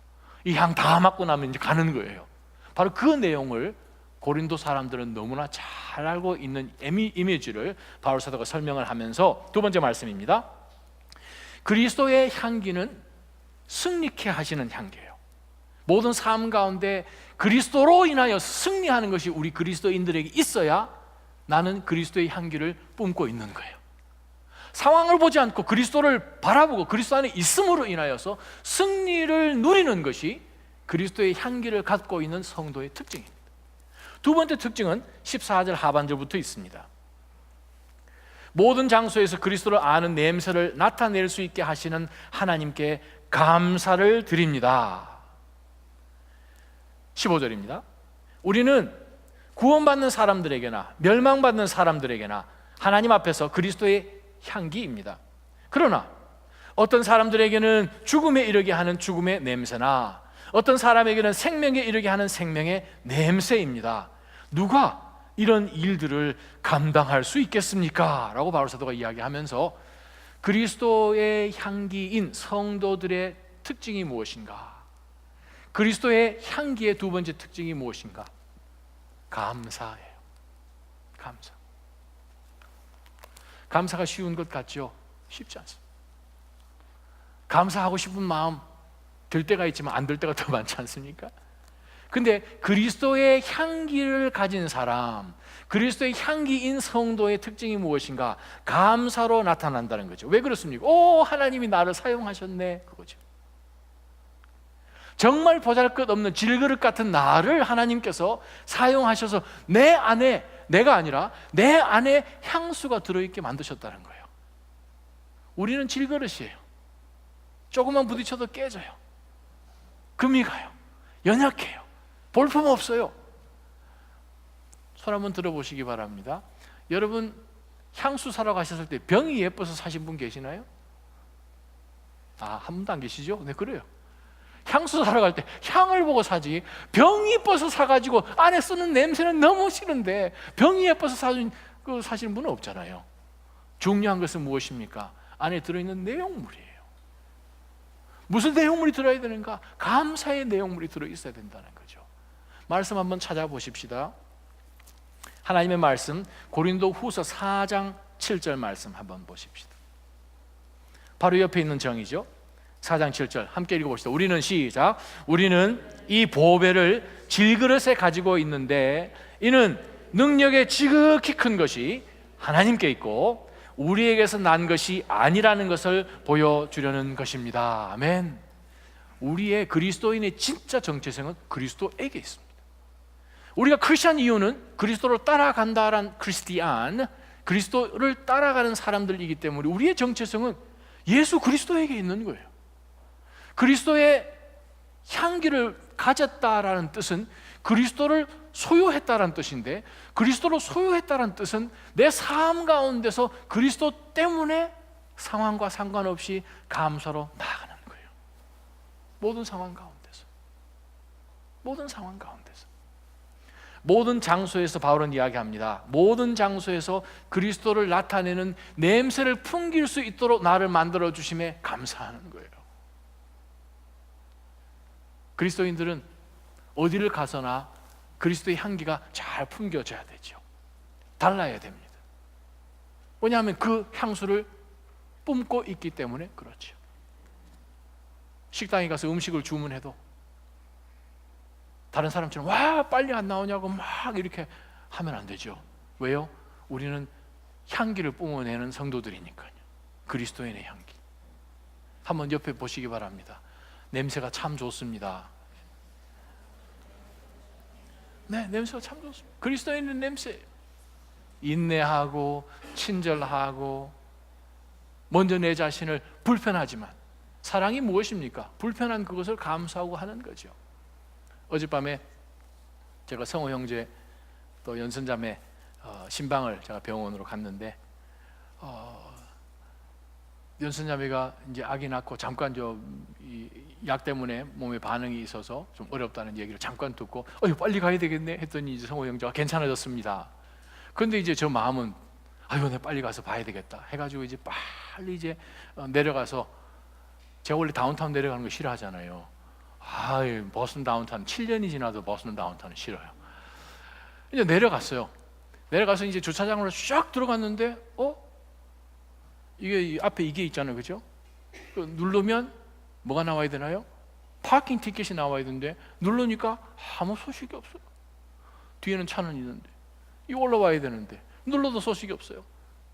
S1: 이 향 다 맡고 나면 이제 가는 거예요. 바로 그 내용을 고린도 사람들은 너무나 잘 알고 있는 이미지를 바울 사도가 설명을 하면서, 두 번째 말씀입니다. 그리스도의 향기는 승리케 하시는 향기예요. 모든 삶 가운데 그리스도로 인하여 승리하는 것이 우리 그리스도인들에게 있어야 나는 그리스도의 향기를 뿜고 있는 거예요. 상황을 보지 않고 그리스도를 바라보고 그리스도 안에 있음으로 인하여서 승리를 누리는 것이 그리스도의 향기를 갖고 있는 성도의 특징입니다. 두 번째 특징은 14절 하반절부터 있습니다. 모든 장소에서 그리스도를 아는 냄새를 나타낼 수 있게 하시는 하나님께 감사를 드립니다. 15절입니다. 우리는 구원받는 사람들에게나 멸망받는 사람들에게나 하나님 앞에서 그리스도의 향기입니다. 그러나 어떤 사람들에게는 죽음에 이르게 하는 죽음의 냄새나 어떤 사람에게는 생명에 이르게 하는 생명의 냄새입니다. 누가 이런 일들을 감당할 수 있겠습니까? 라고 바울 사도가 이야기하면서 그리스도의 향기인 성도들의 특징이 무엇인가? 그리스도의 향기의 두 번째 특징이 무엇인가? 감사예요. 감사. 감사가 쉬운 것 같죠? 쉽지 않습니다. 감사하고 싶은 마음 들 때가 있지만 안 들 때가 더 많지 않습니까? 근데 그리스도의 향기를 가진 사람, 그리스도의 향기인 성도의 특징이 무엇인가? 감사로 나타난다는 거죠. 왜 그렇습니까? 오, 하나님이 나를 사용하셨네, 그거죠. 정말 보잘것없는 질그릇 같은 나를 하나님께서 사용하셔서 내 안에, 내가 아니라 내 안에 향수가 들어있게 만드셨다는 거예요. 우리는 질그릇이에요. 조금만 부딪혀도 깨져요. 금이 가요. 연약해요. 볼품 없어요. 손 한번 들어보시기 바랍니다. 여러분, 향수 사러 가셨을 때 병이 예뻐서 사신 분 계시나요? 한 분도 안 계시죠? 네, 그래요. 향수 사러 갈 때 향을 보고 사지, 병이 예뻐서 사가지고 안에 쓰는 냄새는 너무 싫은데 병이 예뻐서 사시는 분은 없잖아요. 중요한 것은 무엇입니까? 안에 들어있는 내용물이에요. 무슨 내용물이 들어야 되는가? 감사의 내용물이 들어있어야 된다는 거죠. 말씀 한번 찾아보십시다. 하나님의 말씀 고린도 후서 4장 7절 말씀 한번 보십시다. 바로 옆에 있는 정의죠. 4장 7절 함께 읽어봅시다. 우리는 시작. 우리는 이 보배를 질그릇에 가지고 있는데 이는 능력의 지극히 큰 것이 하나님께 있고 우리에게서 난 것이 아니라는 것을 보여주려는 것입니다. 아멘. 우리의 그리스도인의 진짜 정체성은 그리스도에게 있습니다. 우리가 크리스찬 이유는 그리스도를 따라간다란 크리스티안, 그리스도를 따라가는 사람들이기 때문에 우리의 정체성은 예수 그리스도에게 있는 거예요. 그리스도의 향기를 가졌다라는 뜻은 그리스도를 소유했다라는 뜻인데, 그리스도를 소유했다라는 뜻은 내 삶 가운데서 그리스도 때문에 상황과 상관없이 감사로 나아가는 거예요. 모든 상황 가운데서, 모든 상황 가운데서, 모든 장소에서 바울은 이야기합니다. 모든 장소에서 그리스도를 나타내는 냄새를 풍길 수 있도록 나를 만들어 주심에 감사하는 거예요. 그리스도인들은 어디를 가서나 그리스도의 향기가 잘 풍겨져야 되죠. 달라야 됩니다. 왜냐하면 그 향수를 뿜고 있기 때문에 그렇죠. 식당에 가서 음식을 주문해도 다른 사람처럼 와 빨리 안 나오냐고 막 이렇게 하면 안 되죠. 왜요? 우리는 향기를 뿜어내는 성도들이니까요. 그리스도인의 향기. 한번 옆에 보시기 바랍니다. 냄새가 참 좋습니다. 네, 냄새가 참 좋습니다. 그리스도인의 냄새. 인내하고 친절하고 먼저 내 자신을 불편하지만, 사랑이 무엇입니까? 불편한 그것을 감수하고 하는 거죠. 어젯밤에 제가 성호 형제 또 연선자매 신방을 제가 병원으로 갔는데 연선자매가 이제 아기 낳고 잠깐 약 때문에 몸에 반응이 있어서 좀 어렵다는 얘기를 잠깐 듣고 빨리 가야 되겠네 했더니 이제 성호 형제가 괜찮아졌습니다. 그런데 이제 저 마음은 내가 빨리 가서 봐야 되겠다 해가지고 이제 빨리 이제 내려가서, 제가 원래 다운타운 내려가는 거 싫어하잖아요. 버스턴 다운타운 7년이 지나도 버스턴 다운타운은 싫어요. 이제 내려갔어요. 내려가서 이제 주차장으로 쫙 들어갔는데 이게 앞에 이게 있잖아요, 그죠? 누르면 뭐가 나와야 되나요? 파킹 티켓이 나와야 되는데 누르니까 아무 소식이 없어요. 뒤에는 차는 있는데 이 올라와야 되는데 눌러도 소식이 없어요.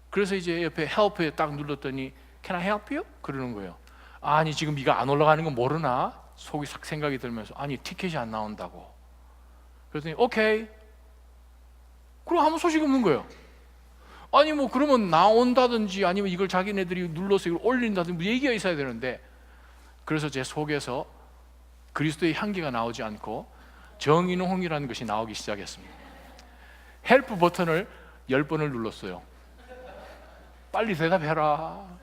S1: 그래서 이제 옆에 헬프에 딱 눌렀더니 Can I help you? 그러는 거예요. 아니 지금 네가 안 올라가는 거 모르나? 속이 싹 생각이 들면서 아니 티켓이 안 나온다고. 그랬더니 오케이. 그럼 아무 소식이 없는 거예요. 아니 뭐 그러면 나온다든지 아니면 이걸 자기네들이 눌러서 이걸 올린다든지 뭐 얘기가 있어야 되는데, 그래서 제 속에서 그리스도의 향기가 나오지 않고 정인홍이라는 것이 나오기 시작했습니다. 헬프 버튼을 10번을 눌렀어요. 빨리 대답해라.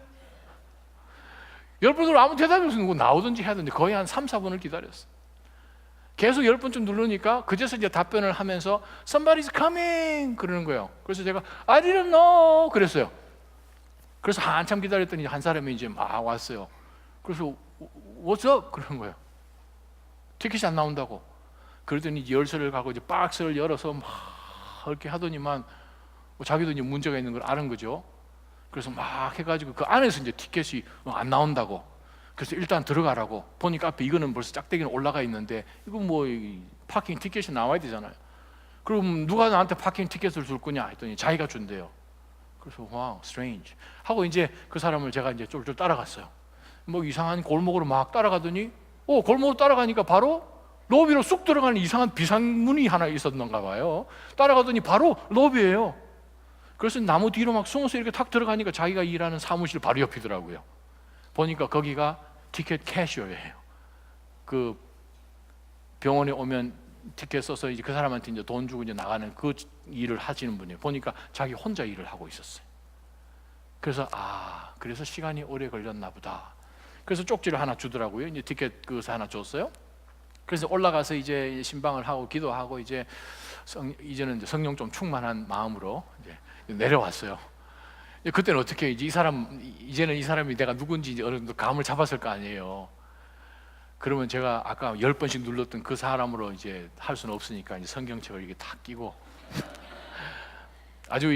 S1: 10번으로 아무 대답이 없으면 나오든지 해야 되는데 거의 한 3, 4번을 기다렸어요. 계속 10번쯤 누르니까 그제서 이제 답변을 하면서 Somebody's coming 그러는 거예요. 그래서 제가 I didn't know 그랬어요. 그래서 한참 기다렸더니 한 사람이 이제 막 왔어요. 그래서 What's up? 그러는 거예요. 티켓이 안 나온다고. 그러더니 열쇠를 갖고 이제 박스를 열어서 막 이렇게 하더니만 자기도 이제 문제가 있는 걸 아는 거죠. 그래서 막 해가지고 그 안에서 이제 티켓이 안 나온다고. 그래서 일단 들어가라고. 보니까 앞에 이거는 벌써 짝대기는 올라가 있는데 이거 뭐 파킹 티켓이 나와야 되잖아요. 그럼 누가 나한테 파킹 티켓을 줄 거냐 했더니 자기가 준대요. 그래서 와우, strange 하고 이제 그 사람을 제가 이제 쫄쫄 따라갔어요. 뭐 이상한 골목으로 막 따라가더니 골목으로 따라가니까 바로 로비로 쑥 들어가는 이상한 비상문이 하나 있었는가 봐요. 따라가더니 바로 로비예요. 그래서 나무 뒤로 막 숨어서 이렇게 탁 들어가니까 자기가 일하는 사무실 바로 옆이더라고요. 보니까 거기가 티켓 캐셔예요. 그 병원에 오면 티켓 써서 이제 그 사람한테 이제 돈 주고 이제 나가는 그 일을 하시는 분이에요. 보니까 자기 혼자 일을 하고 있었어요. 그래서 그래서 시간이 오래 걸렸나 보다. 그래서 쪽지를 하나 주더라고요. 이제 티켓 그거 하나 줬어요. 그래서 올라가서 이제 신방을 하고 기도하고 이제는 이제 성령 좀 충만한 마음으로 이제 내려왔어요. 그때는 어떻게 이제는 이 사람이 내가 누군지 이제 어느 정도 감을 잡았을 거 아니에요. 그러면 제가 아까 10번씩 눌렀던 그 사람으로 이제 할 수는 없으니까 이제 성경책을 이렇게 탁 끼고 아주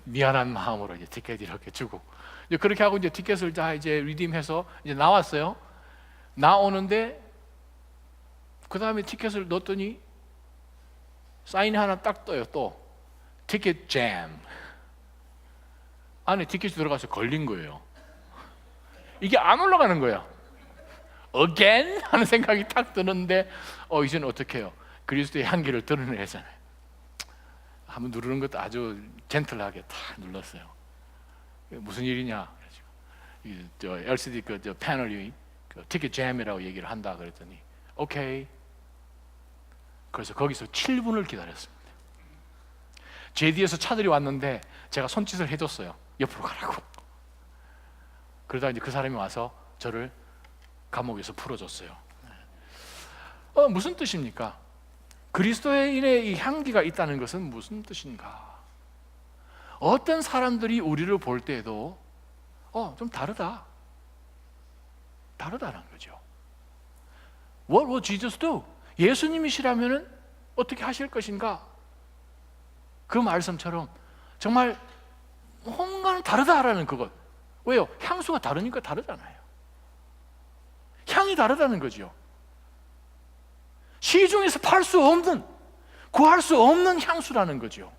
S1: 미안한 마음으로 이제 티켓 이렇게 주고 이제 그렇게 하고 이제 티켓을 다 이제 리딤해서 이제 나왔어요. 나오는데 그 다음에 티켓을 넣었더니 사인이 하나 딱 떠요. 또 티켓 잼. 안에 티켓이 들어가서 걸린 거예요. 이게 안 올라가는 거야. Again? 하는 생각이 딱 드는데 이제는 어떻게 해요? 그리스도의 향기를 드러내잖아요. 한번 누르는 것도 아주 젠틀하게 탁 눌렀어요. 무슨 일이냐? 저 LCD 저 패널이 티켓 잼이라고 얘기를 한다 그랬더니 오케이. 그래서 거기서 7분을 기다렸습니다. 제 뒤에서 차들이 왔는데 제가 손짓을 해줬어요. 옆으로 가라고. 그러다 이제 그 사람이 와서 저를 감옥에서 풀어줬어요. 무슨 뜻입니까? 그리스도인의 이 향기가 있다는 것은 무슨 뜻인가? 어떤 사람들이 우리를 볼 때에도 좀 다르다라는 거죠. What will Jesus do? 예수님이시라면 어떻게 하실 것인가? 그 말씀처럼 정말 뭔가는 다르다라는 그것. 왜요? 향수가 다르니까 다르잖아요. 향이 다르다는 거죠. 시중에서 팔 수 없는, 구할 수 없는 향수라는 거죠.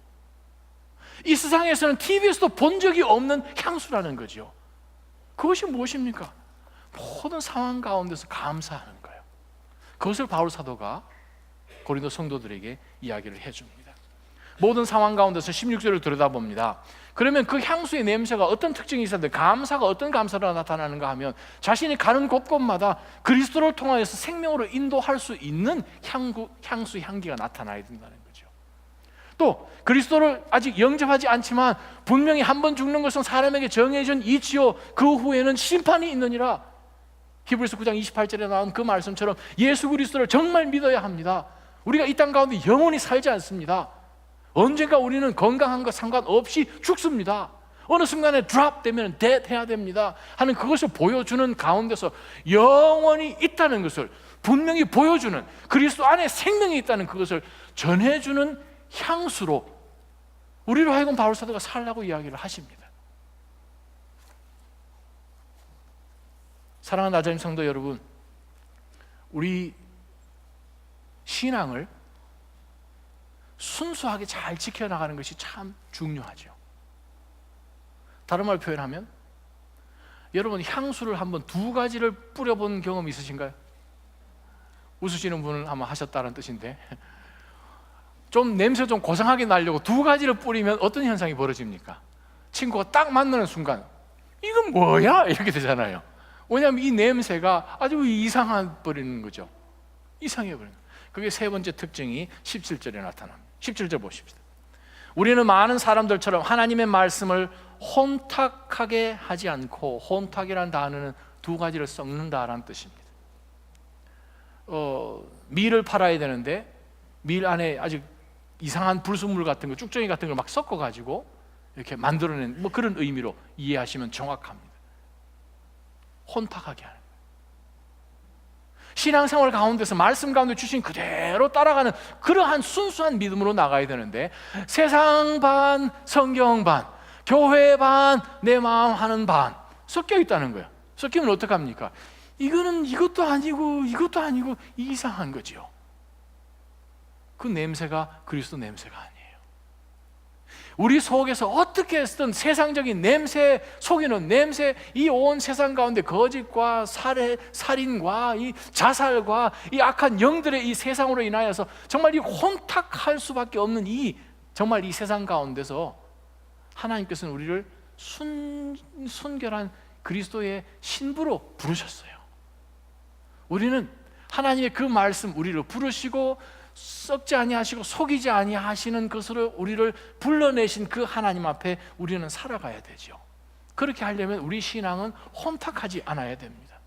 S1: 이 세상에서는 TV에서도 본 적이 없는 향수라는 거죠. 그것이 무엇입니까? 모든 상황 가운데서 감사하는 거예요. 그것을 바울 사도가 고린도 성도들에게 이야기를 해줍니다. 모든 상황 가운데서 16절을 들여다봅니다. 그러면 그 향수의 냄새가 어떤 특징이 있었는데 감사가 어떤 감사로 나타나는가 하면 자신이 가는 곳곳마다 그리스도를 통하여서 생명으로 인도할 수 있는 향수 향기가 나타나야 된다는 거죠. 또 그리스도를 아직 영접하지 않지만 분명히 한 번 죽는 것은 사람에게 정해진 이치요 그 후에는 심판이 있느니라. 히브리서 9장 28절에 나온 그 말씀처럼 예수 그리스도를 정말 믿어야 합니다. 우리가 이 땅 가운데 영원히 살지 않습니다. 언젠가 우리는 건강한 것 상관없이 죽습니다. 어느 순간에 드랍 되면 dead 해야 됩니다 하는 그것을 보여주는 가운데서 영원히 있다는 것을 분명히 보여주는, 그리스도 안에 생명이 있다는 그것을 전해주는 향수로 우리로 하여금 바울 사도가 살라고 이야기를 하십니다. 사랑하는 나자님 성도 여러분, 우리 신앙을 순수하게 잘 지켜나가는 것이 참 중요하죠. 다른 말로 표현하면 여러분 향수를 한번 두 가지를 뿌려본 경험 있으신가요? 웃으시는 분은 아마 하셨다는 뜻인데 좀 냄새 좀 고상하게 나려고 두 가지를 뿌리면 어떤 현상이 벌어집니까? 친구가 딱 만나는 순간 이건 뭐야? 이렇게 되잖아요. 왜냐하면 이 냄새가 아주 이상해 버리는 거죠. 이상해 버리는 거예요. 그게 세 번째 특징이 17절에 나타납니다. 17절 보십시다. 우리는 많은 사람들처럼 하나님의 말씀을 혼탁하게 하지 않고, 혼탁이라는 단어는 두 가지를 섞는다라는 뜻입니다. 밀을 팔아야 되는데 밀 안에 아주 이상한 불순물 같은 거, 쭉정이 같은 걸 막 섞어가지고 이렇게 만들어낸 그런 의미로 이해하시면 정확합니다. 혼탁하게 하는 거예요. 신앙생활 가운데서 말씀 가운데 주신 그대로 따라가는 그러한 순수한 믿음으로 나가야 되는데 세상 반, 성경 반, 교회 반, 내 마음 하는 반 섞여 있다는 거예요. 섞이면 어떡합니까? 이거는 이것도 아니고 이것도 아니고 이상한 거죠. 그 냄새가 그리스도 냄새가 아니에요. 우리 속에서 어떻게 했든 세상적인 냄새, 속이는 냄새, 이 온 세상 가운데 거짓과 살인과 이 자살과 이 악한 영들의 이 세상으로 인하여서 정말 이 혼탁할 수밖에 없는 정말 이 세상 가운데서 하나님께서는 우리를 순결한 그리스도의 신부로 부르셨어요. 우리는 하나님의 그 말씀 우리를 부르시고 썩지 아니하시고 속이지 아니하시는 것으로 우리를 불러내신 그 하나님 앞에 우리는 살아가야 되죠. 그렇게 하려면 우리 신앙은 혼탁하지 않아야 됩니다.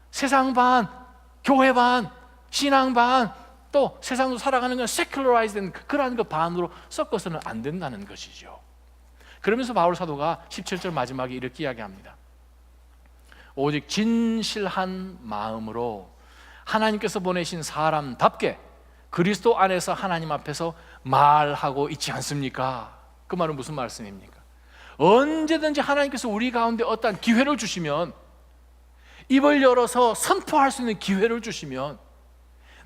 S1: 세상 반, 교회 반, 신앙 반, 또 세상으로 살아가는 건 secularized 그러한 그 반으로 섞어서는 안 된다는 것이죠. 그러면서 바울 사도가 17절 마지막에 이렇게 이야기합니다. 오직 진실한 마음으로 하나님께서 보내신 사람답게 그리스도 안에서 하나님 앞에서 말하고 있지 않습니까? 그 말은 무슨 말씀입니까? 언제든지 하나님께서 우리 가운데 어떠한 기회를 주시면, 입을 열어서 선포할 수 있는 기회를 주시면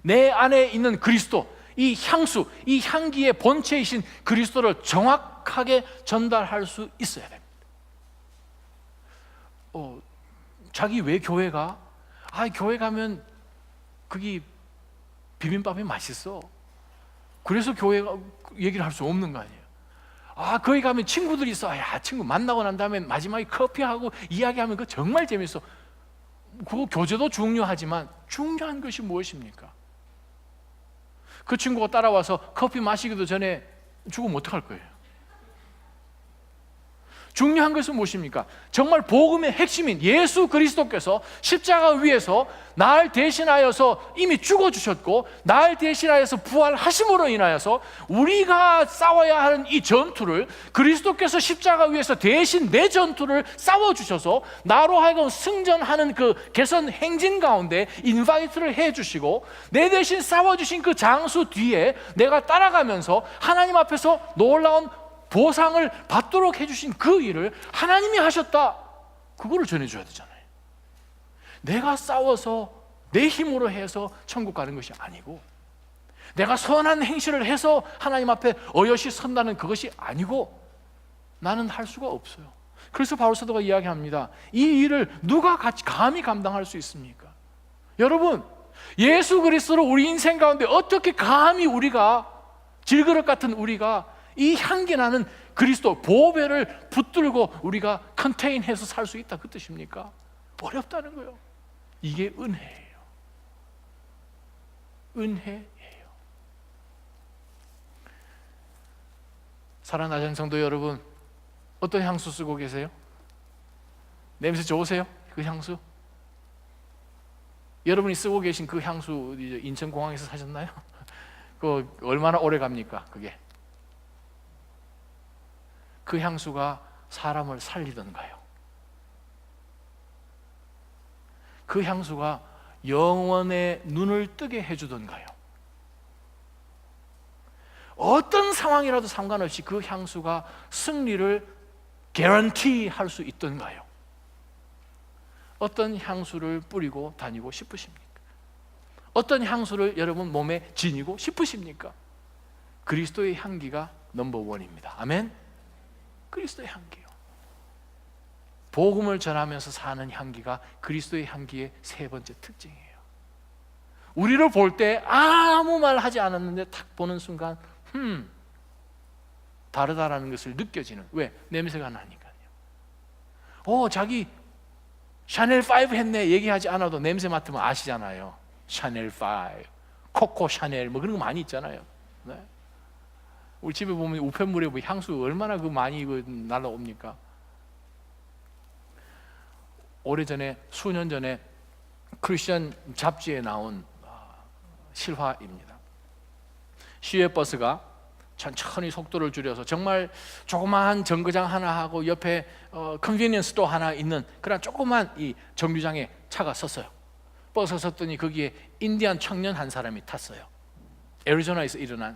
S1: 내 안에 있는 그리스도, 이 향수, 이 향기의 본체이신 그리스도를 정확하게 전달할 수 있어야 됩니다. 자기 왜 교회 가? 교회 가면 거기 비빔밥이 맛있어. 그래서 교회 얘기를 할 수 없는 거 아니에요. 거기 가면 친구들이 있어. 친구 만나고 난 다음에 마지막에 커피하고 이야기하면 그거 정말 재밌어. 그거 교제도 중요하지만 중요한 것이 무엇입니까? 그 친구가 따라와서 커피 마시기도 전에 죽으면 어떡할 거예요? 중요한 것은 무엇입니까? 정말 복음의 핵심인 예수 그리스도께서 십자가 위에서 날 대신하여서 이미 죽어주셨고, 날 대신하여서 부활하심으로 인하여서 우리가 싸워야 하는 이 전투를 그리스도께서 십자가 위에서 대신 내 전투를 싸워주셔서 나로 하여금 승전하는 그 개선 행진 가운데 인바이트를 해주시고, 내 대신 싸워주신 그 장수 뒤에 내가 따라가면서 하나님 앞에서 놀라운 보상을 받도록 해주신 그 일을 하나님이 하셨다, 그거를 전해줘야 되잖아요. 내가 싸워서 내 힘으로 해서 천국 가는 것이 아니고, 내가 선한 행실을 해서 하나님 앞에 어여시 선다는 그것이 아니고, 나는 할 수가 없어요. 그래서 바울 사도가 이야기합니다. 이 일을 누가 감히 감당할 수 있습니까? 여러분, 예수 그리스도로 우리 인생 가운데 어떻게 감히 우리가, 질그릇 같은 우리가 이 향기 나는 그리스도 보배를 붙들고 우리가 컨테인해서 살 수 있다, 그 뜻입니까? 어렵다는 거예요. 이게 은혜예요. 은혜예요. 사랑하는 성도 여러분, 어떤 향수 쓰고 계세요? 냄새 좋으세요? 그 향수? 여러분이 쓰고 계신 그 향수 인천공항에서 사셨나요? 그 얼마나 오래 갑니까? 그 향수가 사람을 살리던가요? 그 향수가 영혼의 눈을 뜨게 해주던가요? 어떤 상황이라도 상관없이 그 향수가 승리를 개런티 할 수 있던가요? 어떤 향수를 뿌리고 다니고 싶으십니까? 어떤 향수를 여러분 몸에 지니고 싶으십니까? 그리스도의 향기가 넘버원입니다. 아멘? 그리스도의 향기요. 복음을 전하면서 사는 향기가 그리스도의 향기의 세 번째 특징이에요. 우리를 볼 때 아무 말 하지 않았는데 딱 보는 순간 다르다라는 것을 느껴지는, 왜? 냄새가 나니까요. 자기 샤넬 5 했네 얘기하지 않아도 냄새 맡으면 아시잖아요. 샤넬 5, 코코 샤넬 뭐 그런 거 많이 있잖아요. 네? 우리 집에 보면 우편물에 뭐 향수 얼마나 그 많이 날라옵니까? 오래전에, 수년 전에 크리스천 잡지에 나온 실화입니다. 시외버스가 천천히 속도를 줄여서 정말 조그마한 정거장 하나 하고 옆에 컨비니언스 스토어 하나 있는 그런 조그만 이 정류장에 차가 섰어요. 버스 섰더니 거기에 인디안 청년 한 사람이 탔어요. 애리조나에서 일어난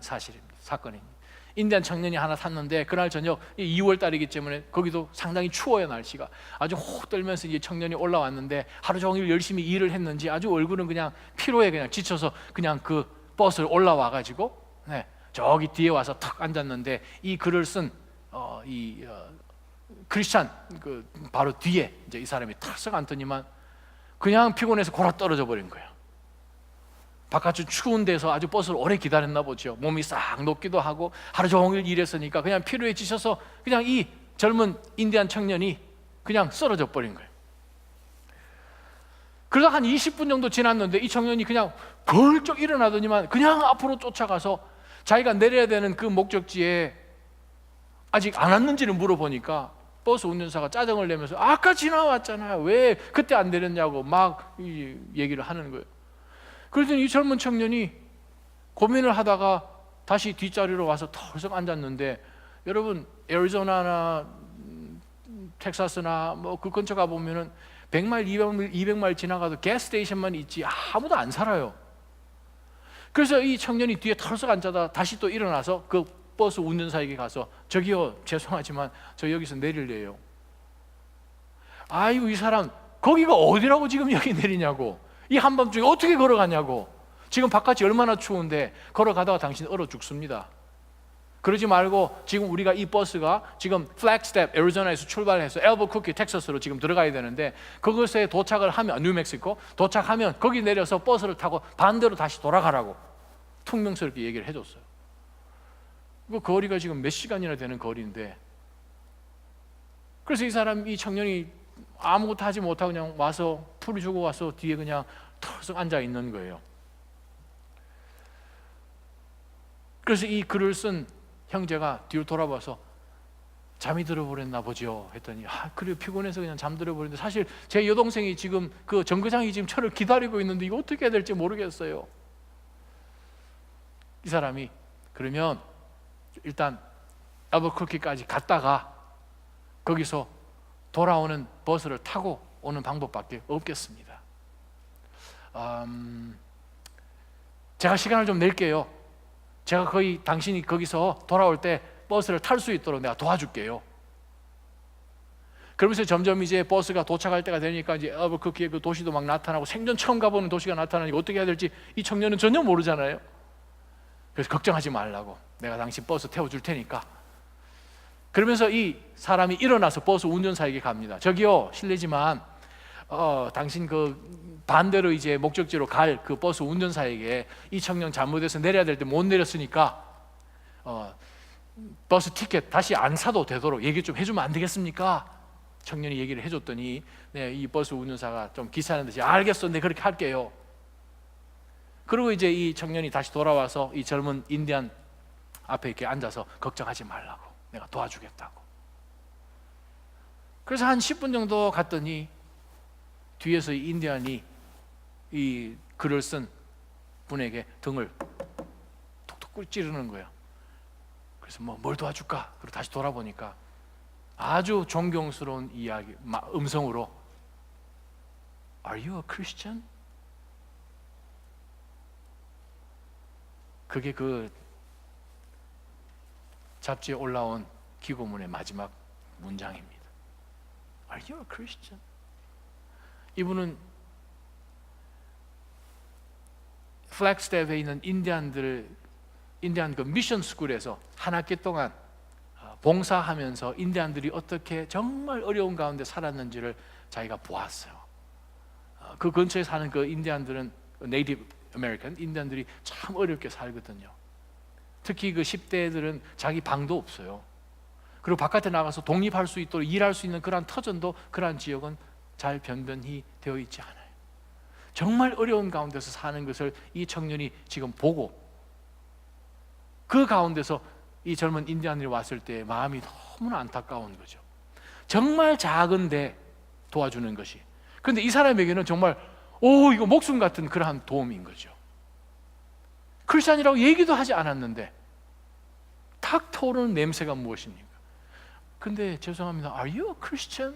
S1: 사건입니다. 인디안 청년이 하나 탔는데 그날 저녁 2월 달이기 때문에 거기도 상당히 추워요. 날씨가 아주 혹 떨면서 이제 청년이 올라왔는데 하루 종일 열심히 일을 했는지 아주 얼굴은 그냥 피로에 그냥 지쳐서 그냥 그 버스를 올라와 가지고 저기 뒤에 와서 탁 앉았는데, 이 글을 쓴 크리스찬 그 바로 뒤에 이제 이 사람이 탁 서 앉더니만 그냥 피곤해서 골아 떨어져 버린 거예요. 바깥쪽 추운 데서 아주 버스를 오래 기다렸나 보죠. 몸이 싹 녹기도 하고 하루 종일 일했으니까 그냥 피로에 지쳐서 그냥 이 젊은 인디안 청년이 그냥 쓰러져 버린 거예요. 그래서 한 20분 정도 지났는데 이 청년이 그냥 벌쩍 일어나더니만 그냥 앞으로 쫓아가서 자기가 내려야 되는 그 목적지에 아직 안 왔는지를 물어보니까 버스 운전사가 짜증을 내면서 아까 지나왔잖아요, 왜 그때 안 내렸냐고 막 얘기를 하는 거예요. 그랬더니 이 젊은 청년이 고민을 하다가 다시 뒷자리로 와서 털썩 앉았는데, 여러분 애리조나나 텍사스나 뭐 그 근처 가보면은 100마일, 200마일 지나가도 가스스테이션만 있지 아무도 안 살아요. 그래서 이 청년이 뒤에 털썩 앉아다 다시 또 일어나서 그 버스 운전사에게 가서 저기요, 죄송하지만 저 여기서 내릴래요. 아이고, 이 사람 거기가 어디라고 지금 여기 내리냐고, 이 한밤중에 어떻게 걸어가냐고, 지금 바깥이 얼마나 추운데 걸어가다가 당신 얼어 죽습니다. 그러지 말고 지금 우리가 이 버스가 지금 플렉스텝 애리조나에서 출발해서 엘버쿠키 텍사스로 지금 들어가야 되는데, 그것에 도착을 하면 뉴멕시코 도착하면 거기 내려서 버스를 타고 반대로 다시 돌아가라고 퉁명스럽게 얘기를 해줬어요. 그 거리가 지금 몇 시간이나 되는 거리인데, 그래서 이 청년이 아무것도 하지 못하고 그냥 와서 풀이 주고 와서 뒤에 그냥 털썩 앉아 있는 거예요. 그래서 이 글을 쓴 형제가 뒤로 돌아봐서 잠이 들어버렸나 보죠 했더니, 그래요, 피곤해서 그냥 잠들어 버렸는데 사실 제 여동생이 지금 그 정거장이 지금 저를 기다리고 있는데 이거 어떻게 해야 될지 모르겠어요. 이 사람이 그러면 일단 알버커키까지 갔다가 거기서 돌아오는 버스를 타고 오는 방법밖에 없겠습니다. 제가 시간을 좀 낼게요. 제가 당신이 거기서 돌아올 때 버스를 탈 수 있도록 내가 도와줄게요. 그러면서 점점 이제 버스가 도착할 때가 되니까 이제 알버커키의 그 도시도 막 나타나고, 생전 처음 가보는 도시가 나타나니까 어떻게 해야 될지 이 청년은 전혀 모르잖아요. 그래서 걱정하지 말라고, 내가 당신 버스 태워줄 테니까. 그러면서 이 사람이 일어나서 버스 운전사에게 갑니다. 저기요, 실례지만 당신 그 반대로 이제 목적지로 갈 그 버스 운전사에게 이 청년 잘못해서 내려야 될 때 못 내렸으니까 버스 티켓 다시 안 사도 되도록 얘기 좀 해주면 안 되겠습니까? 청년이 얘기를 해줬더니 이 버스 운전사가 좀 기사하는 듯이, 알겠어, 네 그렇게 할게요. 그리고 이제 이 청년이 다시 돌아와서 이 젊은 인디안 앞에 이렇게 앉아서 걱정하지 말라고, 내가 도와주겠다고. 그래서 한 10분 정도 갔더니 뒤에서 이 인디안이 이 글을 쓴 분에게 등을 톡톡 찌르는 거예요. 그래서 뭘 도와줄까? 그리고 다시 돌아보니까 아주 존경스러운 이야기, 음성으로 Are you a Christian? 그게 그 잡지에 올라온 기고문의 마지막 문장입니다. Are you a Christian? 이분은 플렉스텝에 있는 인디안 그 미션 스쿨에서 한 학기 동안 봉사하면서 인디안들이 어떻게 정말 어려운 가운데 살았는지를 자기가 보았어요. 그 근처에 사는 그 인디안들은 네이티브 아메리칸 인디안들이 참 어렵게 살거든요. 특히 그 10대들은 자기 방도 없어요. 그리고 바깥에 나가서 독립할 수 있도록 일할 수 있는 그러한 터전도 그러한 지역은 잘 변변히 되어 있지 않아요. 정말 어려운 가운데서 사는 것을 이 청년이 지금 보고, 그 가운데서 이 젊은 인디안들이 왔을 때 마음이 너무나 안타까운 거죠. 정말 작은데 도와주는 것이. 그런데 이 사람에게는 정말 이거 목숨 같은 그러한 도움인 거죠. 크리스찬이라고 얘기도 하지 않았는데 탁 터오르는 냄새가 무엇입니까? 근데 죄송합니다, Are you a Christian?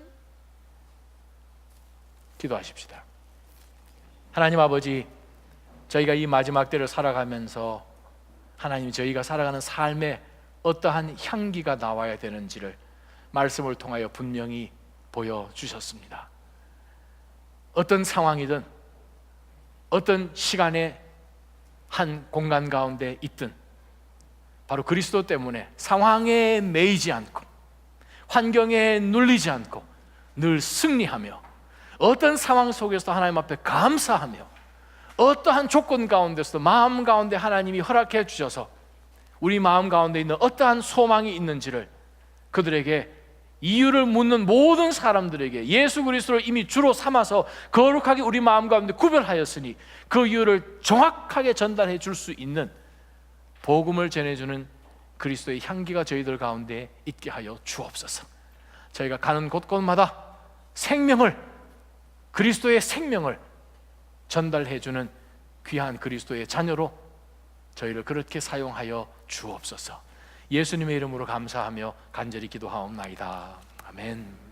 S1: 기도하십시다. 하나님 아버지, 저희가 이 마지막 때를 살아가면서 하나님, 저희가 살아가는 삶에 어떠한 향기가 나와야 되는지를 말씀을 통하여 분명히 보여주셨습니다. 어떤 상황이든 어떤 시간에 한 공간 가운데 있든 바로 그리스도 때문에 상황에 매이지 않고 환경에 눌리지 않고 늘 승리하며, 어떤 상황 속에서도 하나님 앞에 감사하며, 어떠한 조건 가운데서도 마음 가운데 하나님이 허락해 주셔서 우리 마음 가운데 있는 어떠한 소망이 있는지를 그들에게, 이유를 묻는 모든 사람들에게 예수 그리스도를 이미 주로 삼아서 거룩하게 우리 마음 가운데 구별하였으니 그 이유를 정확하게 전달해 줄 수 있는 복음을 전해주는 그리스도의 향기가 저희들 가운데 있게 하여 주옵소서. 저희가 가는 곳곳마다 그리스도의 생명을 전달해주는 귀한 그리스도의 자녀로 저희를 그렇게 사용하여 주옵소서. 예수님의 이름으로 감사하며 간절히 기도하옵나이다. 아멘.